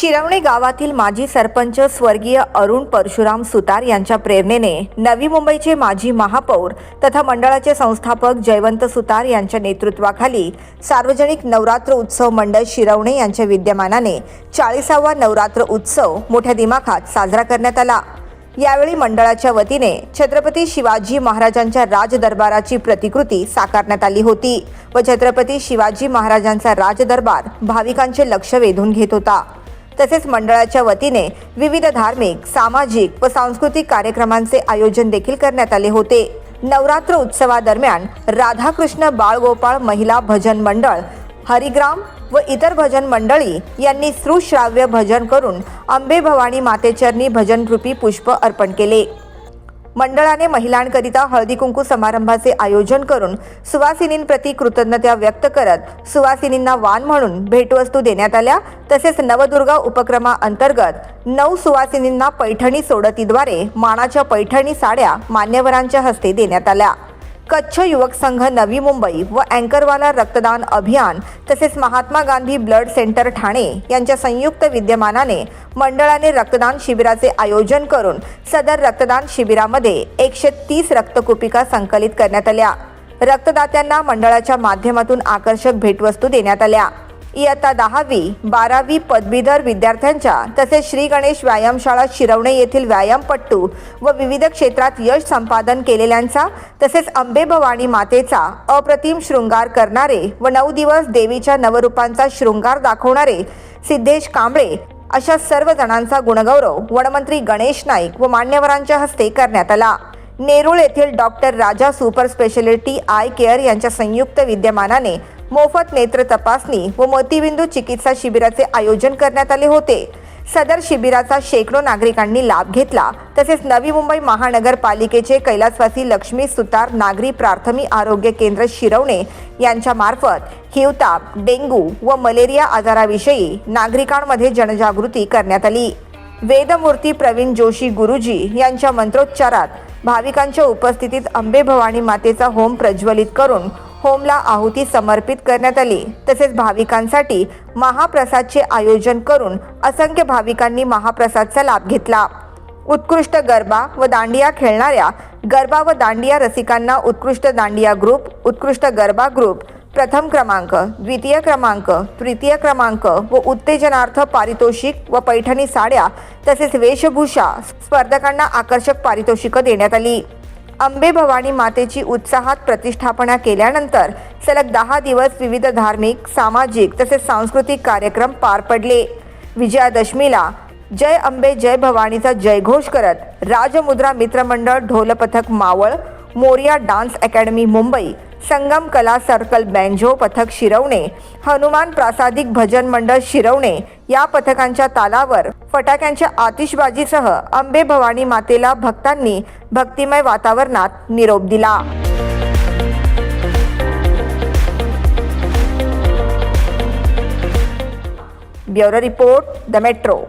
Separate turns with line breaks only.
शिरवणे गावातील माजी सरपंच स्वर्गीय अरुण परशुराम सुतार यांच्या प्रेरणेने नवी मुंबईचे माजी महापौर तथा मंडळाचे संस्थापक जयवंत सुतार यांच्या नेतृत्वाखाली सार्वजनिक नवरात्र उत्सव मंडळ शिरवणे यांच्या विद्यमानाने 40वा नवरात्र उत्सव मोठ्या दिमाखात साजरा करण्यात आला। यावेळी मंडळाच्या वतीने छत्रपती शिवाजी महाराजांच्या राजदरबाराची प्रतिकृती साकारण्यात आली होती व छत्रपती शिवाजी महाराजांचा राजदरबार भाविकांचे लक्ष वेधून घेत होता। तसेच मंडळाच्या वतीने विविध धार्मिक, सामाजिक व सांस्कृतिक कार्यक्रमांचे आयोजन देखील करण्यात आले होते। नवरात्र उत्सवादरम्यान राधाकृष्ण बाळगोपाळ महिला भजन मंडळ, हरिग्राम व इतर भजन मंडळी यांनी श्रुश्राव्य भजन करून अंबे भवानी मातेचरणी भजनरूपी पुष्प अर्पण केले। मंडळाने महिलांकरिता हळदी कुंकू समारंभाचे आयोजन करून सुवासिनींप्रती कृतज्ञता व्यक्त करत सुवासिनींना वाण म्हणून भेटवस्तू देण्यात आल्या। तसेच नवदुर्गा उपक्रमाअंतर्गत 9 सुवासिनींना पैठणी सोडतीद्वारे मानाच्या पैठणी साड्या मान्यवरांच्या हस्ते देण्यात आल्या। कच्छ युवक संघ नवी मुंबई व अँकरवाला रक्तदान अभियान तसेच महात्मा गांधी ब्लड सेंटर ठाणे यांच्या संयुक्त विद्यमानाने मंडळाने रक्तदान शिबिराचे आयोजन करून सदर रक्तदान शिबिरामध्ये 130 रक्तकुपिका संकलित करण्यात आल्या। रक्तदात्यांना मंडळाच्या माध्यमातून आकर्षक भेटवस्तू देण्यात आल्या। इयत्ता 10वी 12वी पदवीधर विद्यार्थ्यांच्या तसेच श्री गणेश व्यायामशाळा शिरवणे येथील व्यायामपट्टू व विविध क्षेत्रात यश संपादन केलेल्यांचा तसेच अंबे भवानी मातेचा अप्रतिम शृंगार करणारे व 9 दिवस देवीच्या नवरूपांचा शृंगार दाखवणारे सिद्धेश कांबळे अशा सर्व जणांचा गुणगौरव वनमंत्री गणेश नाईक व मान्यवरांच्या हस्ते करण्यात आला। नेरूळ येथील doctor Raja super speciality I care यांच्या संयुक्त विद्यमानाने मोफत नेत्र तपासणी व मोतीबिंदू चिकित्सा शिबिराचे आयोजन करण्यात आले होते। सदर शिबिराचा शेकडो नागरिकांनी लाभ घेतला। तसेच नवी मुंबई महानगरपालिकेचे कैलासवासी लक्ष्मी सुतार नागरी प्राथमिक आरोग्य केंद्र शिरवणे यांच्या मार्फत हिवताप, डेंग्यू व मलेरिया आजाराविषयी नागरिकांमध्ये जनजागृती करण्यात आली। वेदमूर्ती प्रवीण जोशी गुरुजी यांच्या मंत्रोच्चारात भाविकांच्या उपस्थितीत अंबे भवानी मातेचा होम प्रज्वलित करून होमला आहुती समर्पित करण्यात आली। तसेच भाविकांसाठी महाप्रसादचे आयोजन करून असंख्य भाविकांनी महाप्रसादचा लाभ घेतला। उत्कृष्ट गरबा व दांडिया खेळणाऱ्या गरबा व दांडिया रसिकांना उत्कृष्ट दांडिया ग्रुप, उत्कृष्ट गरबा ग्रुप प्रथम क्रमांक, द्वितीय क्रमांक, तृतीय क्रमांक व उत्तेजनार्थ पारितोषिक व पैठणी साड्या तसेच वेशभूषा स्पर्धकांना आकर्षक पारितोषिकं देण्यात आली। अंबे भवानी मातेची उत्साहात प्रतिष्ठापना केल्यानंतर सलग 10 दिवस विविध धार्मिक, सामाजिक तसेच सांस्कृतिक कार्यक्रम पार पडले। विजयादशमीला जय अंबे जय भवानीचा जयघोष करत राजमुद्रा मित्रमंडळ ढोल पथक मावळ, मोरिया डान्स अकॅडमी मुंबई, संगम कला सर्कल बँजो पथक शिरवणे, हनुमान प्रासादिक भजन मंडळ शिरवणे या पथकांच्या तालावर फटाक्यांच्या आतिषबाजीसह अंबे भवानी मातेला भक्तांनी भक्तिमय वातावरणात निरोप दिला। Bureau report, the metro.